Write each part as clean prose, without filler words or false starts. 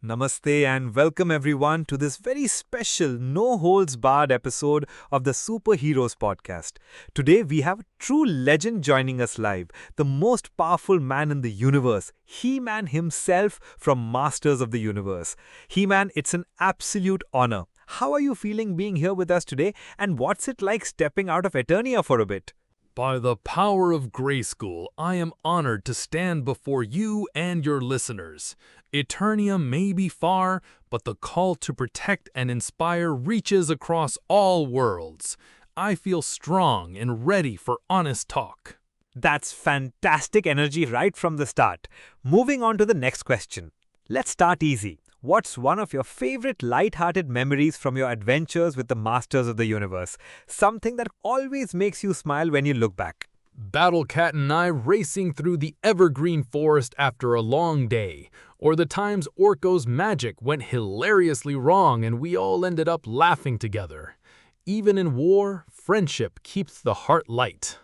Namaste and welcome everyone to this very special no holds barred episode of the Superheroes podcast. Today we have a true legend joining us live, the most powerful man in the universe, He-Man himself from Masters of the Universe. He-Man, it's an absolute honor. How are you feeling being here with us today, and what's it like stepping out of Eternia for a bit? By the power of Grayskull, I am honored to stand before you and your listeners. Eternia may be far, but the call to protect and inspire reaches across all worlds. I feel strong and ready for honest talk. That's fantastic energy right from the start. Moving on to the next question. Let's start easy. What's one of your favorite light-hearted memories from your adventures with the Masters of the Universe? Something that always makes you smile when you look back. Battle Cat and I racing through the evergreen forest after a long day, or the times Orko's magic went hilariously wrong and we all ended up laughing together. Even in war, friendship keeps the heart light.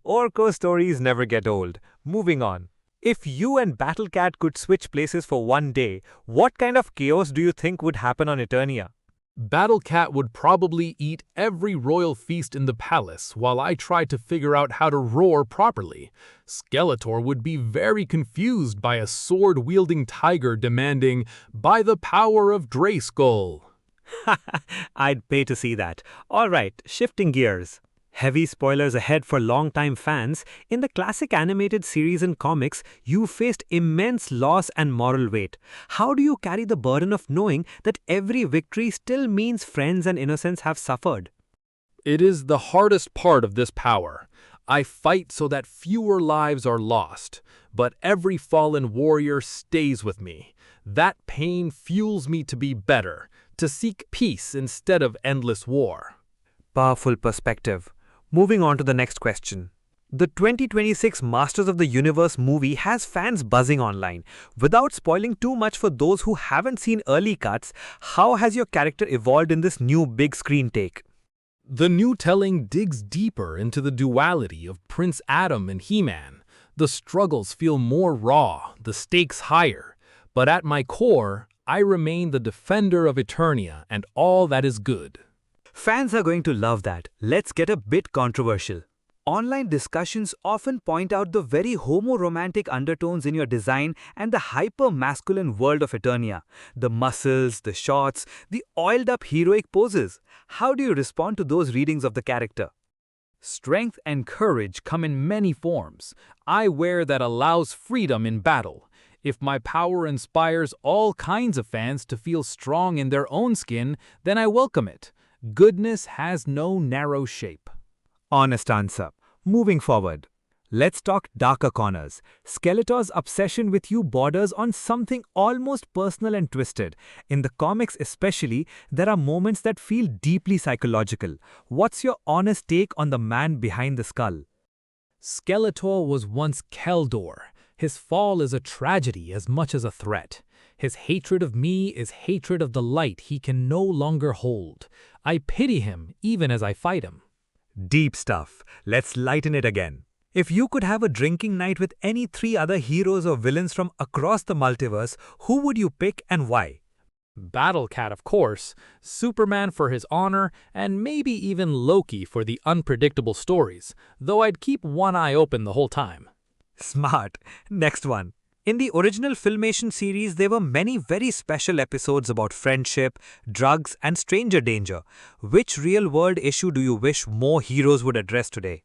Orko stories never get old. Moving on. If you and Battle Cat could switch places for one day, what kind of chaos do you think would happen on Eternia? Battle Cat would probably eat every royal feast in the palace while I tried to figure out how to roar properly. Skeletor would be very confused by a sword-wielding tiger demanding, "By the power of Grayskull." I'd pay to see that. Alright, shifting gears. Heavy spoilers ahead for longtime fans. In the classic animated series and comics, you faced immense loss and moral weight. How do you carry the burden of knowing that every victory still means friends and innocents have suffered? It is the hardest part of this power. I fight so that fewer lives are lost, but every fallen warrior stays with me. That pain fuels me to be better, to seek peace instead of endless war. Powerful perspective. Moving on to the next question. The 2026 Masters of the Universe movie has fans buzzing online. Without spoiling too much for those who haven't seen early cuts, how has your character evolved in this new big screen take? The new telling digs deeper into the duality of Prince Adam and He-Man. The struggles feel more raw, the stakes higher. But at my core, I remain the defender of Eternia and all that is good. Fans are going to love that. Let's get a bit controversial. Online discussions often point out the very homo-romantic undertones in your design and the hyper-masculine world of Eternia. The muscles, the shots, the oiled-up heroic poses. How do you respond to those readings of the character? Strength and courage come in many forms. I wear that allows freedom in battle. If my power inspires all kinds of fans to feel strong in their own skin, then I welcome it. Goodness has no narrow shape. Honest answer. Moving forward. Let's talk darker corners. Skeletor's obsession with you borders on something almost personal and twisted. In the comics especially, there are moments that feel deeply psychological. What's your honest take on the man behind the skull? Skeletor was once Keldor. His fall is a tragedy as much as a threat. His hatred of me is hatred of the light he can no longer hold. I pity him even as I fight him. Deep stuff. Let's lighten it again. If you could have a drinking night with any three other heroes or villains from across the multiverse, who would you pick and why? Battle Cat, of course, Superman for his honor, and maybe even Loki for the unpredictable stories, though I'd keep one eye open the whole time. Smart. Next one. In the original Filmation series, there were many very special episodes about friendship, drugs, and stranger danger. Which real-world issue do you wish more heroes would address today?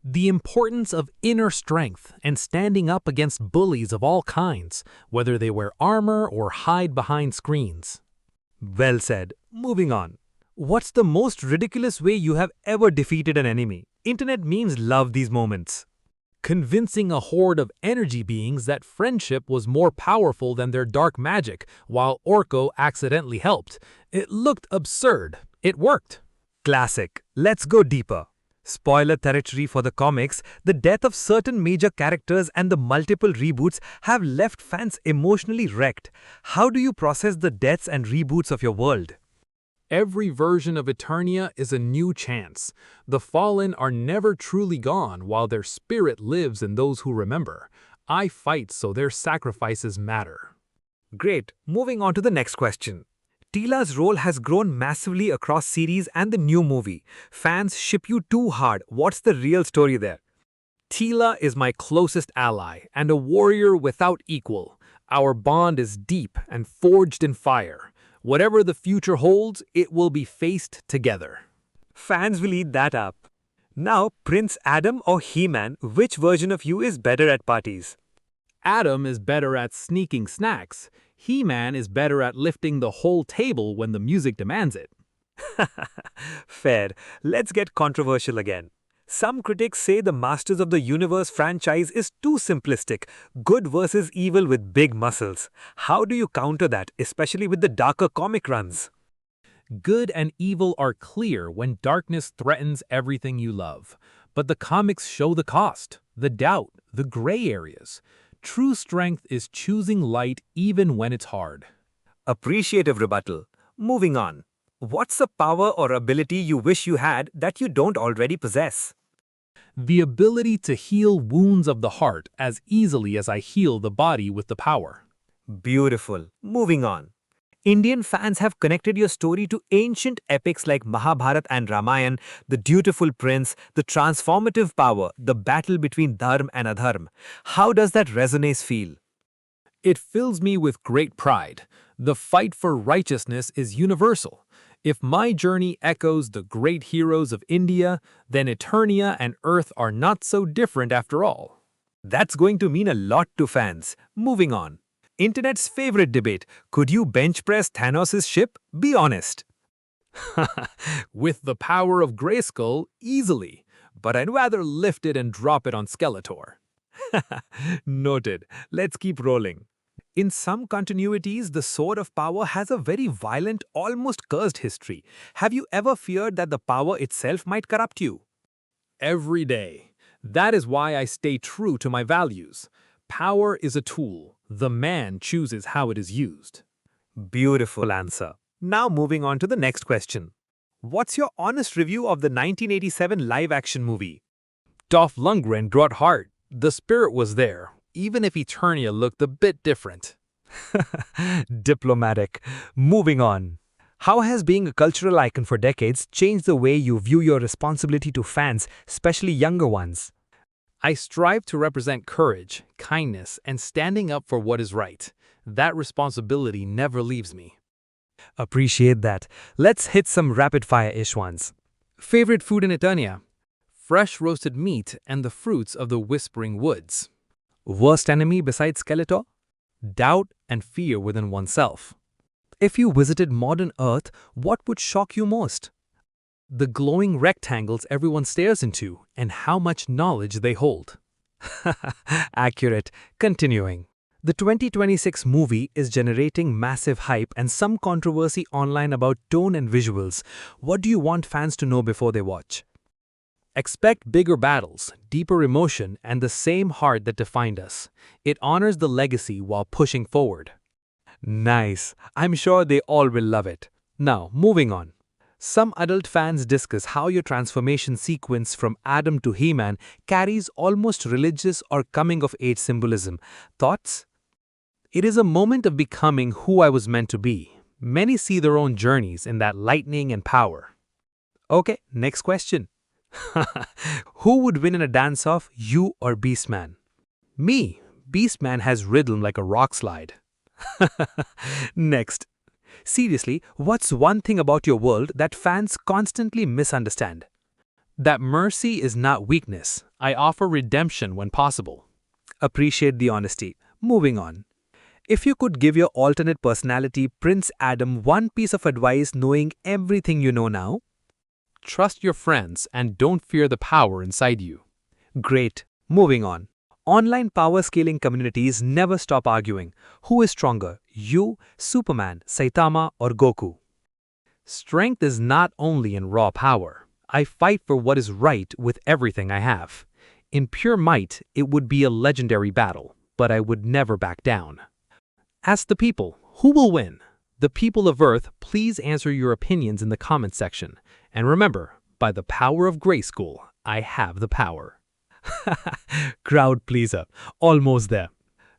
The importance of inner strength and standing up against bullies of all kinds, whether they wear armor or hide behind screens. Well said. Moving on. What's the most ridiculous way you have ever defeated an enemy? Internet memes love these moments. Convincing a horde of energy beings that friendship was more powerful than their dark magic, while Orko accidentally helped. It looked absurd. It worked. Classic. Let's go deeper. Spoiler territory for the comics, the death of certain major characters and the multiple reboots have left fans emotionally wrecked. How do you process the deaths and reboots of your world? Every version of Eternia is a new chance. The fallen are never truly gone while their spirit lives in those who remember. I fight so their sacrifices matter. Great. Moving on to the next question. Teela's role has grown massively across series and the new movie. Fans ship you too hard. What's the real story there? Teela is my closest ally and a warrior without equal. Our bond is deep and forged in fire. Whatever the future holds, it will be faced together. Fans will eat that up. Now, Prince Adam or He-Man, which version of you is better at parties? Adam is better at sneaking snacks. He-Man is better at lifting the whole table when the music demands it. Fair. Let's get controversial again. Some critics say the Masters of the Universe franchise is too simplistic, good versus evil with big muscles. How do you counter that, especially with the darker comic runs? Good and evil are clear when darkness threatens everything you love. But the comics show the cost, the doubt, the gray areas. True strength is choosing light even when it's hard. Appreciative rebuttal. Moving on. What's a power or ability you wish you had that you don't already possess? The ability to heal wounds of the heart as easily as I heal the body with the power. Beautiful. Moving on. Indian fans have connected your story to ancient epics like Mahabharata and Ramayana, the dutiful prince, the transformative power, the battle between dharma and adharma. How does that resonance feel? It fills me with great pride. The fight for righteousness is universal. If my journey echoes the great heroes of India, then Eternia and Earth are not so different after all. That's going to mean a lot to fans. Moving on. Internet's favorite debate. Could you bench press Thanos' ship? Be honest. With the power of Grayskull, easily. But I'd rather lift it and drop it on Skeletor. Noted. Let's keep rolling. In some continuities, the Sword of Power has a very violent, almost cursed history. Have you ever feared that the power itself might corrupt you? Every day. That is why I stay true to my values. Power is a tool. The man chooses how it is used. Beautiful answer. Now moving on to the next question. What's your honest review of the 1987 live-action movie? Dolph Lundgren brought heart. The spirit was there, even if Eternia looked a bit different. Diplomatic. Moving on. How has being a cultural icon for decades changed the way you view your responsibility to fans, especially younger ones? I strive to represent courage, kindness, and standing up for what is right. That responsibility never leaves me. Appreciate that. Let's hit some rapid-fire-ish ones. Favorite food in Eternia? Fresh roasted meat and the fruits of the whispering woods. Worst enemy besides Skeletor? Doubt and fear within oneself. If you visited modern Earth, what would shock you most? The glowing rectangles everyone stares into and how much knowledge they hold. Accurate. Continuing. The 2026 movie is generating massive hype and some controversy online about tone and visuals. What do you want fans to know before they watch? Expect bigger battles, deeper emotion, and the same heart that defined us. It honors the legacy while pushing forward. Nice. I'm sure they all will love it. Now, moving on. Some adult fans discuss how your transformation sequence from Adam to He-Man carries almost religious or coming-of-age symbolism. Thoughts? It is a moment of becoming who I was meant to be. Many see their own journeys in that lightning and power. Okay, next question. Who would win in a dance-off, you or Beastman? Me. Beastman has rhythm like a rock slide. Next. Seriously, what's one thing about your world that fans constantly misunderstand? That mercy is not weakness. I offer redemption when possible. Appreciate the honesty. Moving on. If you could give your alternate personality, Prince Adam, one piece of advice knowing everything you know now? Trust your friends and don't fear the power inside you. Great. Moving on. Online power scaling communities never stop arguing. Who is stronger, you, Superman, Saitama, or Goku? Strength is not only in raw power. I fight for what is right with everything I have. In pure might, it would be a legendary battle, but I would never back down. Ask the people, who will win? The people of Earth, please answer your opinions in the comment section. And remember, by the power of Grayskull, I have the power. Crowd pleaser. Almost there.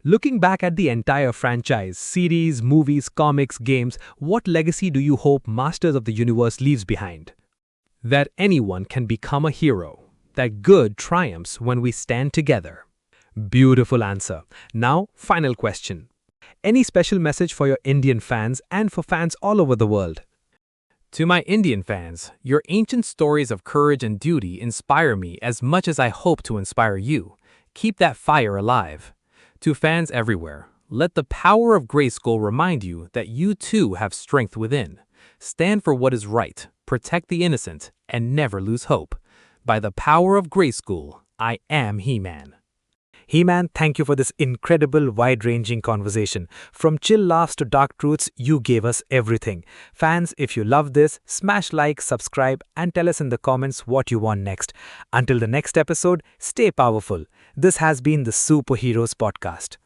Looking back at the entire franchise, series, movies, comics, games, what legacy do you hope Masters of the Universe leaves behind? That anyone can become a hero. That good triumphs when we stand together. Beautiful answer. Now, final question. Any special message for your Indian fans and for fans all over the world? To my Indian fans, your ancient stories of courage and duty inspire me as much as I hope to inspire you. Keep that fire alive. To fans everywhere, let the power of Grayskull remind you that you too have strength within. Stand for what is right, protect the innocent, and never lose hope. By the power of Grayskull, I am He-Man. He-Man, thank you for this incredible, wide-ranging conversation. From chill laughs to dark truths, you gave us everything. Fans, if you love this, smash like, subscribe, and tell us in the comments what you want next. Until the next episode, stay powerful. This has been the Superheroes Podcast.